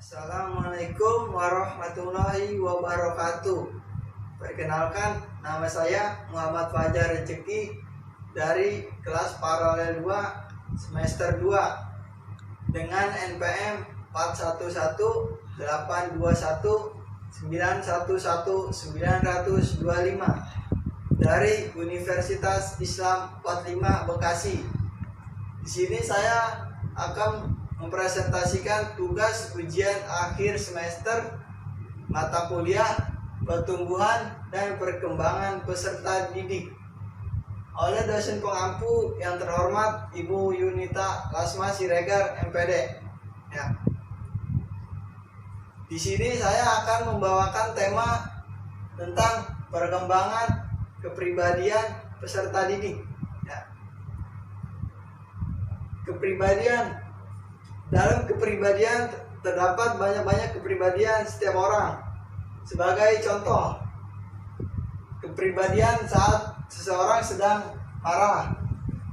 Assalamualaikum warahmatullahi wabarakatuh. Perkenalkan, nama saya Muhammad Fajar Rezeki dari kelas paralel 2 semester 2 dengan NPM 4181911925 dari Universitas Islam 45 Bekasi. Di sini saya akan mempresentasikan tugas ujian akhir semester mata kuliah pertumbuhan dan perkembangan peserta didik oleh dosen pengampu yang terhormat Ibu Yunita Lasma Siregar MPD. Ya. Di sini saya akan membawakan tema tentang perkembangan kepribadian peserta didik. Ya. Dalam kepribadian terdapat banyak kepribadian setiap orang. Sebagai contoh, kepribadian saat seseorang sedang marah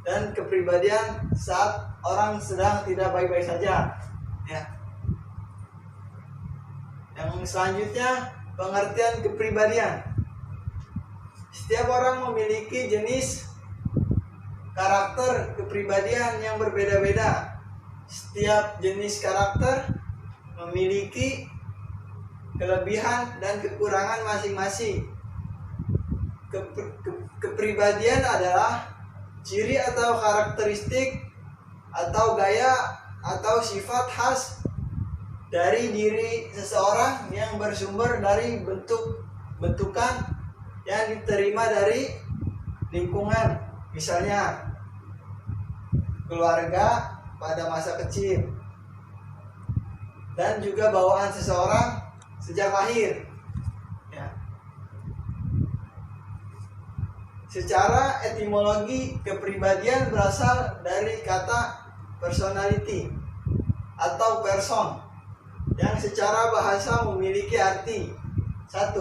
dan kepribadian saat orang sedang tidak baik-baik saja. Ya. Yang selanjutnya, pengertian kepribadian. Setiap orang memiliki jenis karakter kepribadian yang berbeda-beda. Setiap jenis karakter memiliki kelebihan dan kekurangan masing-masing. Kepribadian adalah ciri atau karakteristik atau gaya atau sifat khas dari diri seseorang yang bersumber dari bentukan yang diterima dari lingkungan, misalnya keluarga pada masa kecil, dan juga bawaan seseorang sejak lahir. Ya. Secara etimologi, kepribadian berasal dari kata personality atau person yang secara bahasa memiliki arti: 1.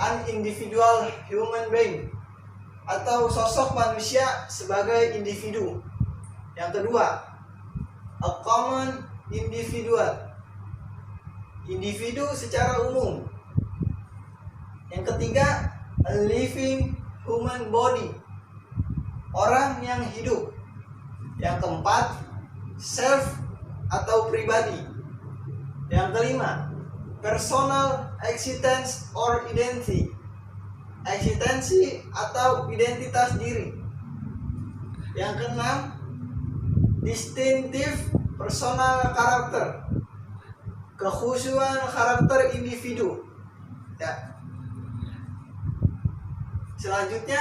An individual human being atau sosok manusia sebagai individu. Yang kedua, a common individual, individu secara umum. Yang ketiga, a living human body, orang yang hidup. Yang keempat, self atau pribadi. Yang kelima, personal existence or identity, eksistensi atau identitas diri. Yang keenam, distinctive personal karakter, kekhususan karakter individu. Ya. Selanjutnya,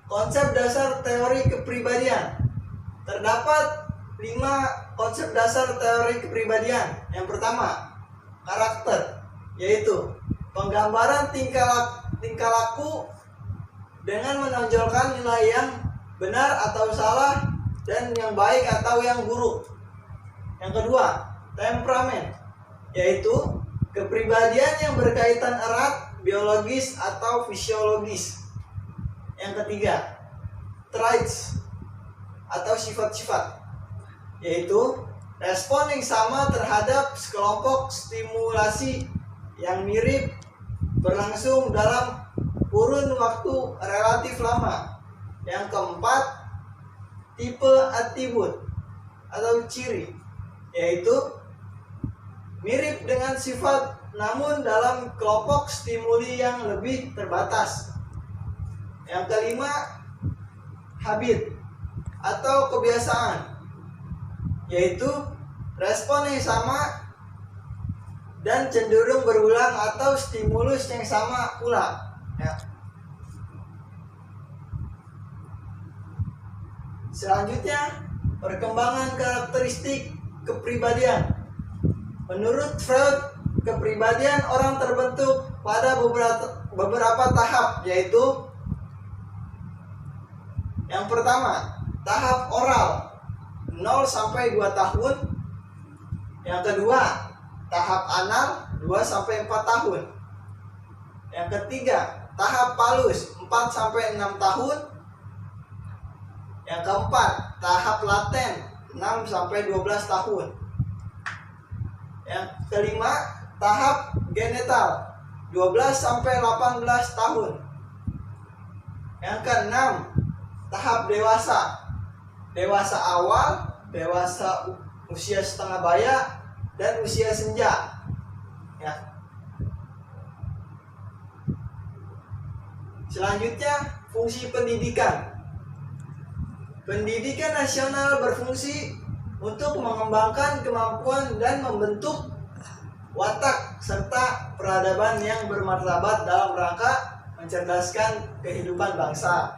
konsep dasar teori kepribadian. Terdapat 5 konsep dasar teori kepribadian. Yang pertama, karakter, yaitu penggambaran tingkah laku dengan menonjolkan nilai yang benar atau salah dan yang baik atau yang buruk. Yang kedua, temperamen, yaitu kepribadian yang berkaitan erat biologis atau fisiologis. Yang ketiga, traits atau sifat-sifat, yaitu respon yang sama terhadap sekelompok stimulasi yang mirip berlangsung dalam kurun waktu relatif lama. Yang keempat, tipe atribut atau ciri, yaitu mirip dengan sifat namun dalam kelompok stimuli yang lebih terbatas. Yang kelima, habit atau kebiasaan, yaitu respon yang sama dan cenderung berulang atau stimulus yang sama pula. Ya. Selanjutnya, perkembangan karakteristik kepribadian. Menurut Freud, kepribadian orang terbentuk pada beberapa tahap, yaitu yang pertama, tahap oral 0 sampai 2 tahun. Yang kedua, tahap anal 2 sampai 4 tahun. Yang ketiga, tahap palus 4 sampai 6 tahun. Yang keempat, tahap laten 6 sampai 12 tahun. Yang kelima, tahap genetal 12 sampai 18 tahun. Yang keenam, tahap dewasa. Dewasa awal, dewasa usia setengah baya, dan usia senja. Ya. Selanjutnya, fungsi pendidikan. Pendidikan nasional berfungsi untuk mengembangkan kemampuan dan membentuk watak serta peradaban yang bermartabat dalam rangka mencerdaskan kehidupan bangsa.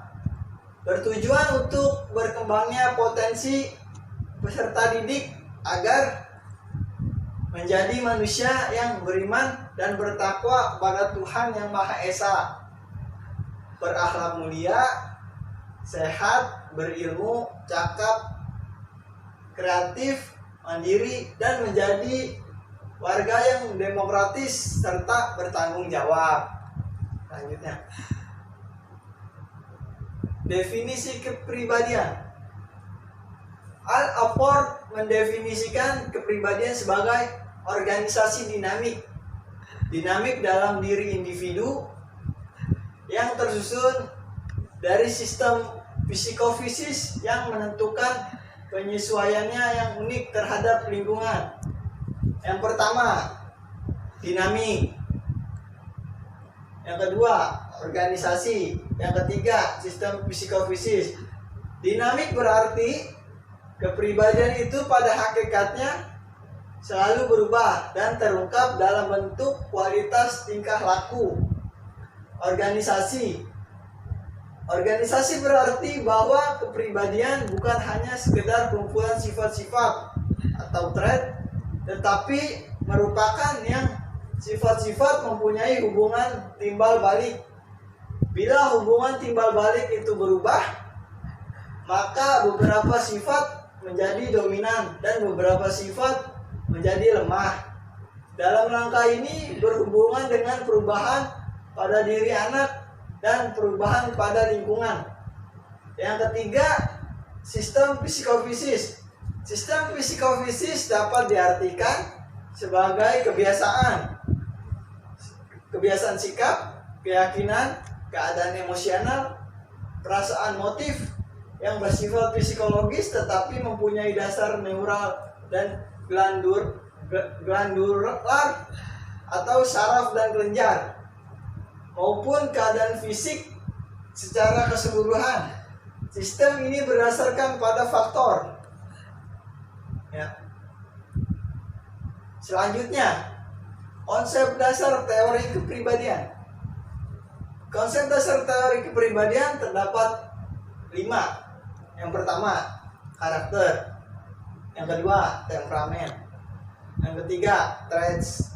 Bertujuan untuk berkembangnya potensi peserta didik agar menjadi manusia yang beriman dan bertakwa kepada Tuhan Yang Maha Esa, berakhlak mulia, sehat, berilmu, cakap, kreatif, mandiri, dan menjadi warga yang demokratis serta bertanggung jawab. Selanjutnya, definisi kepribadian. Al-Ford mendefinisikan kepribadian sebagai organisasi dinamik. Dinamik dalam diri individu yang tersusun dari sistem psikofisis yang menentukan penyesuaiannya yang unik terhadap lingkungan. Yang pertama, dinamik. Yang kedua, organisasi. Yang ketiga, sistem psikofisis. Dinamik berarti kepribadian itu pada hakikatnya selalu berubah dan terungkap dalam bentuk kualitas tingkah laku. Organisasi. Organisasi berarti bahwa kepribadian bukan hanya sekedar kumpulan sifat-sifat atau trait, tetapi merupakan yang sifat-sifat mempunyai hubungan timbal balik. Bila hubungan timbal balik itu berubah, maka beberapa sifat menjadi dominan dan beberapa sifat menjadi lemah. Dalam rangka ini berhubungan dengan perubahan pada diri anak dan perubahan pada lingkungan. Yang ketiga, sistem psikofisis. Sistem psikofisis dapat diartikan sebagai kebiasaan sikap, keyakinan, keadaan emosional, perasaan, motif yang bersifat psikologis tetapi mempunyai dasar neural dan glandular atau saraf dan kelenjar, maupun keadaan fisik secara keseluruhan. Sistem ini berdasarkan pada faktor. Ya. Selanjutnya, konsep dasar teori kepribadian. Konsep dasar teori kepribadian terdapat 5. Yang pertama, karakter. Yang kedua, temperamen. Yang ketiga, traits.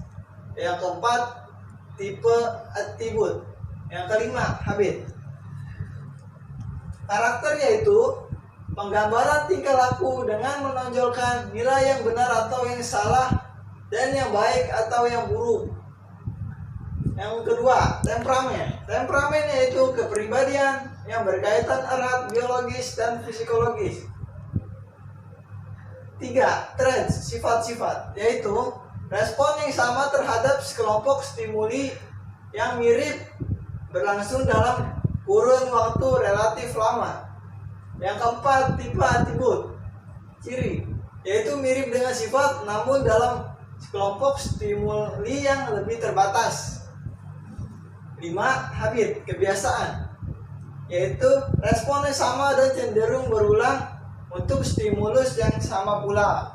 Yang keempat, tipe atribut. Yang kelima, habit. Karakter yaitu penggambaran tingkah laku dengan menonjolkan nilai yang benar atau yang salah dan yang baik atau yang buruk. Yang kedua, temperamen. Temperamen yaitu kepribadian yang berkaitan erat biologis dan psikologis. 3. Traits, sifat-sifat, yaitu respon yang sama terhadap sekelompok stimuli yang mirip berlangsung dalam kurun waktu relatif lama. Yang keempat, tipe atribut, ciri, yaitu mirip dengan sifat namun dalam sekelompok stimuli yang lebih terbatas. 5. Habit, kebiasaan, yaitu respon yang sama dan cenderung berulang untuk stimulus yang sama pula.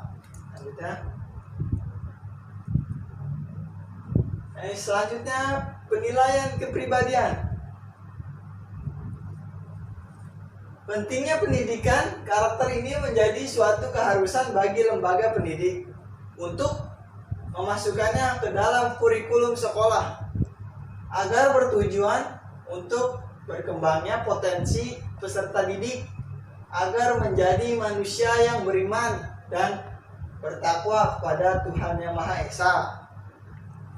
Selanjutnya, penilaian kepribadian. Pentingnya pendidikan karakter ini menjadi suatu keharusan bagi lembaga pendidik untuk memasukkannya ke dalam kurikulum sekolah agar bertujuan untuk berkembangnya potensi peserta didik agar menjadi manusia yang beriman dan bertakwa kepada Tuhan Yang Maha Esa,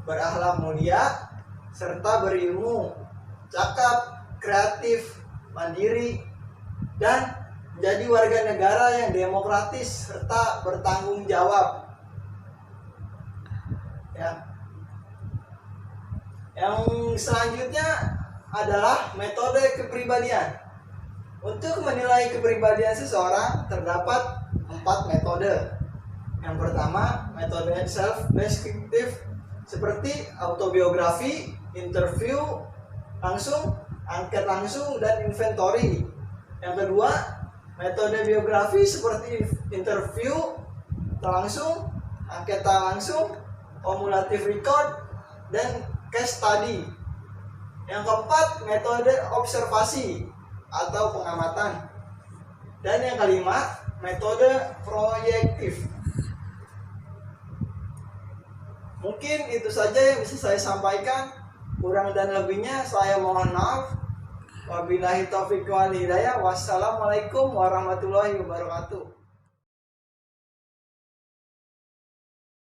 berakhlak mulia, serta berilmu, cakap, kreatif, mandiri, dan menjadi warga negara yang demokratis serta bertanggung jawab. Ya. Yang selanjutnya adalah metode kepribadian. Untuk menilai kepribadian seseorang terdapat 4 metode. Yang pertama, metode self-descriptive seperti autobiografi, interview langsung, angket langsung, dan inventory. Yang kedua, metode biografi seperti interview langsung, angket langsung, cumulative record, dan case study. Yang keempat, metode observasi atau pengamatan. Dan yang kelima, metode proyektif. Mungkin itu saja yang bisa saya sampaikan. Kurang dan lebihnya saya mohon maaf. Wabillahi taufiq wal hidayah. Wassalamualaikum warahmatullahi wabarakatuh.